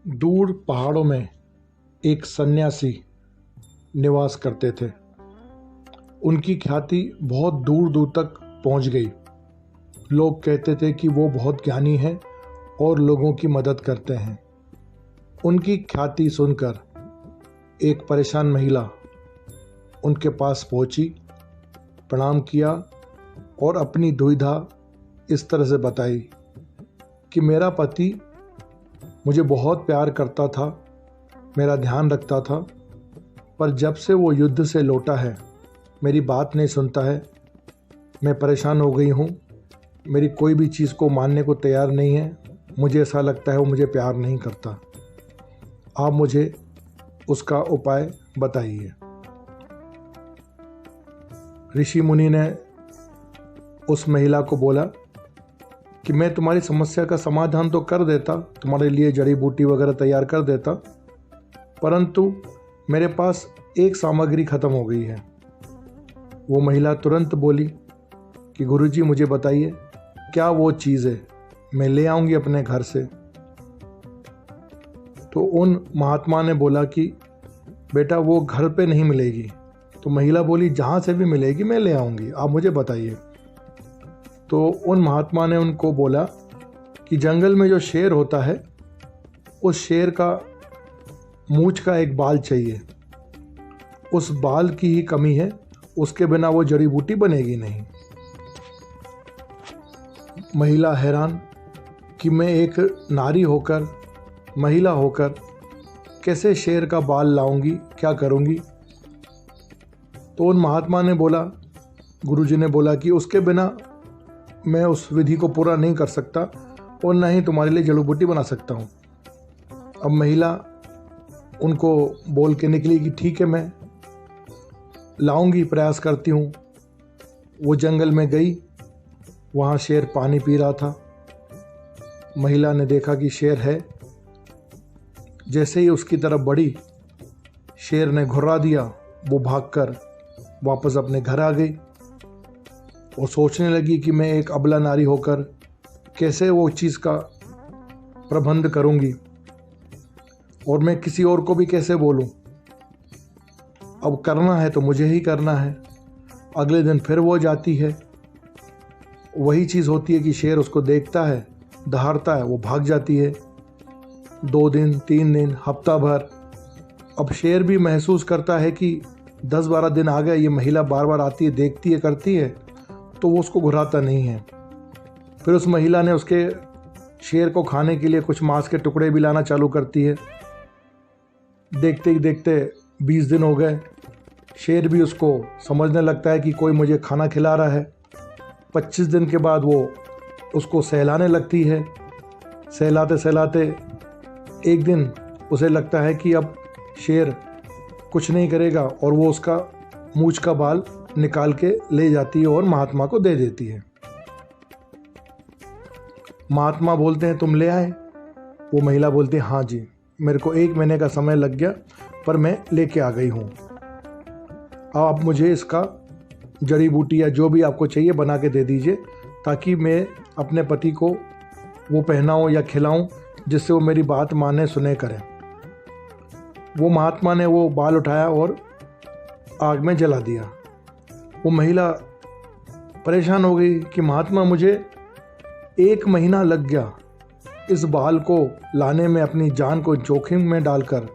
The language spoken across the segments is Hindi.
दूर पहाड़ों में एक सन्यासी निवास करते थे। उनकी ख्याति बहुत दूर दूर तक पहुंच गई। लोग कहते थे कि वो बहुत ज्ञानी हैं और लोगों की मदद करते हैं। उनकी ख्याति सुनकर एक परेशान महिला उनके पास पहुंची, प्रणाम किया और अपनी दुविधा इस तरह से बताई कि मेरा पति मुझे बहुत प्यार करता था, मेरा ध्यान रखता था, पर जब से वो युद्ध से लौटा है मेरी बात नहीं सुनता है। मैं परेशान हो गई हूँ। मेरी कोई भी चीज़ को मानने को तैयार नहीं है। मुझे ऐसा लगता है वो मुझे प्यार नहीं करता। आप मुझे उसका उपाय बताइए। ऋषि मुनि ने उस महिला को बोला कि मैं तुम्हारी समस्या का समाधान तो कर देता, तुम्हारे लिए जड़ी बूटी वगैरह तैयार कर देता, परंतु मेरे पास एक सामग्री खत्म हो गई है। वो महिला तुरंत बोली कि गुरुजी मुझे बताइए क्या वो चीज़ है, मैं ले आऊँगी अपने घर से। तो उन महात्मा ने बोला कि बेटा वो घर पे नहीं मिलेगी। तो महिला बोली जहाँ से भी मिलेगी मैं ले आऊँगी, आप मुझे बताइए। तो उन महात्मा ने उनको बोला कि जंगल में जो शेर होता है उस शेर का मूंछ का एक बाल चाहिए, उस बाल की ही कमी है, उसके बिना वो जड़ी बूटी बनेगी नहीं। महिला हैरान कि मैं एक नारी होकर, महिला होकर कैसे शेर का बाल लाऊंगी, क्या करूंगी। तो उन महात्मा ने बोला, गुरुजी ने बोला कि उसके बिना मैं उस विधि को पूरा नहीं कर सकता और न ही तुम्हारे लिए जड़ी बूटी बना सकता हूँ। अब महिला उनको बोल के निकली कि ठीक है मैं लाऊंगी, प्रयास करती हूँ। वो जंगल में गई, वहाँ शेर पानी पी रहा था। महिला ने देखा कि शेर है। जैसे ही उसकी तरफ बढ़ी, शेर ने घुर्रा दिया। वो भागकर वापस अपने घर आ गई और सोचने लगी कि मैं एक अबला नारी होकर कैसे वो चीज़ का प्रबंध करूंगी और मैं किसी और को भी कैसे बोलूं। अब करना है तो मुझे ही करना है। अगले दिन फिर वो जाती है। वही चीज़ होती है कि शेर उसको देखता है, दहाड़ता है, वो भाग जाती है। 2 दिन, 3 दिन, हफ्ता भर। अब शेर भी महसूस करता है कि 10-12 दिन आ गए, ये महिला बार बार आती है, देखती है, करती है, तो वो उसको घुराता नहीं है। फिर उस महिला ने उसके शेर को खाने के लिए कुछ मांस के टुकड़े भी लाना चालू करती है। देखते ही देखते 20 दिन हो गए। शेर भी उसको समझने लगता है कि कोई मुझे खाना खिला रहा है। 25 दिन के बाद वो उसको सहलाने लगती है। सहलाते सहलाते एक दिन उसे लगता है कि अब शेर कुछ नहीं करेगा और वो उसका मूंछ का बाल निकाल के ले जाती है और महात्मा को दे देती है। महात्मा बोलते हैं तुम ले आए? वो महिला बोलती है हाँ जी, मेरे को 1 महीने का समय लग गया पर मैं लेके आ गई हूँ। अब आप मुझे इसका जड़ी बूटी या जो भी आपको चाहिए बना के दे दीजिए ताकि मैं अपने पति को वो पहनाऊँ या खिलाऊँ जिससे वो मेरी बात माने, सुने, करें। वो महात्मा ने वो बाल उठाया और आग में जला दिया। वो महिला परेशान हो गई कि महात्मा मुझे 1 महीना लग गया इस बाल को लाने में, अपनी जान को जोखिम में डालकर,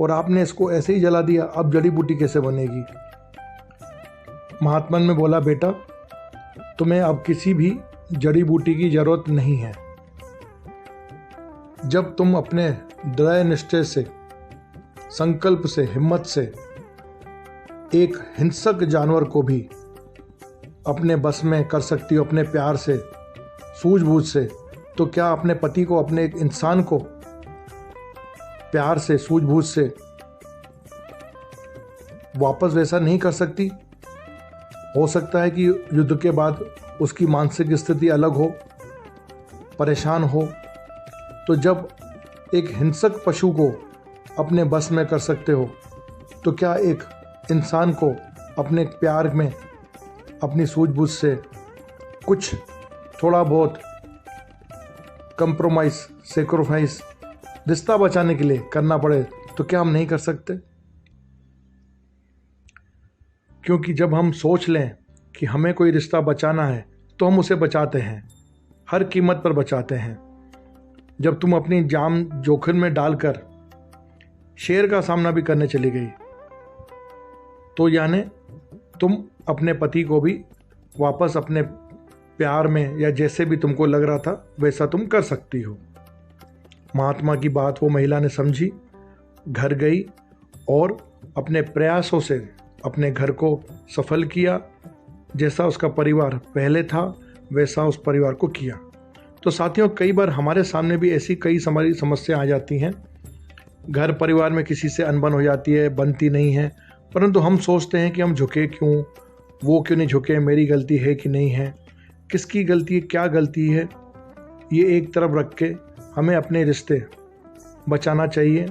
और आपने इसको ऐसे ही जला दिया, अब जड़ी बूटी कैसे बनेगी। महात्मा ने बोला बेटा तुम्हें अब किसी भी जड़ी बूटी की जरूरत नहीं है। जब तुम अपने दृढ़ निश्चय से, संकल्प से, हिम्मत से एक हिंसक जानवर को भी अपने बस में कर सकती हो, अपने प्यार से, सूझबूझ से, तो क्या अपने पति को, अपने एक इंसान को प्यार से, सूझबूझ से वापस वैसा नहीं कर सकती? हो सकता है कि युद्ध के बाद उसकी मानसिक स्थिति अलग हो, परेशान हो। तो जब एक हिंसक पशु को अपने बस में कर सकते हो, तो क्या एक इंसान को अपने प्यार में, अपनी सूझबूझ से कुछ थोड़ा बहुत कंप्रोमाइज़, सेक्रीफाइस रिश्ता बचाने के लिए करना पड़े तो क्या हम नहीं कर सकते? क्योंकि जब हम सोच लें कि हमें कोई रिश्ता बचाना है तो हम उसे बचाते हैं, हर कीमत पर बचाते हैं। जब तुम अपनी जान जोखिम में डालकर शेर का सामना भी करने चली गई तो यानी तुम अपने पति को भी वापस अपने प्यार में या जैसे भी तुमको लग रहा था वैसा तुम कर सकती हो। महात्मा की बात वो महिला ने समझी, घर गई और अपने प्रयासों से अपने घर को सफल किया। जैसा उसका परिवार पहले था वैसा उस परिवार को किया। तो साथियों, कई बार हमारे सामने भी ऐसी कई हमारी समस्या आ जाती हैं। घर परिवार में किसी से अनबन हो जाती है, बनती नहीं है, परंतु हम सोचते हैं कि हम झुके क्यों, वो क्यों नहीं झुके, मेरी गलती है कि नहीं है, किसकी गलती है, क्या गलती है, ये एक तरफ रख के हमें अपने रिश्ते बचाना चाहिए।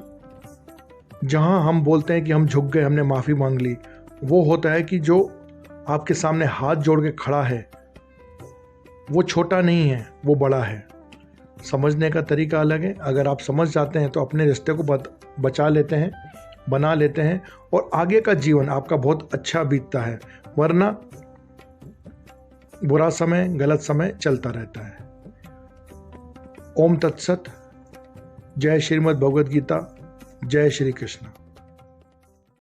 जहाँ हम बोलते हैं कि हम झुक गए, हमने माफ़ी मांग ली, वो होता है कि जो आपके सामने हाथ जोड़ के खड़ा है वो छोटा नहीं है, वो बड़ा है। समझने का तरीका अलग है। अगर आप समझ जाते हैं तो अपने रिश्ते को बचा लेते हैं, बना लेते हैं और आगे का जीवन आपका बहुत अच्छा बीतता है। वरना बुरा समय, गलत समय चलता रहता है। ओम तत्सत। जय श्रीमद् भगवद गीता। जय श्री कृष्ण।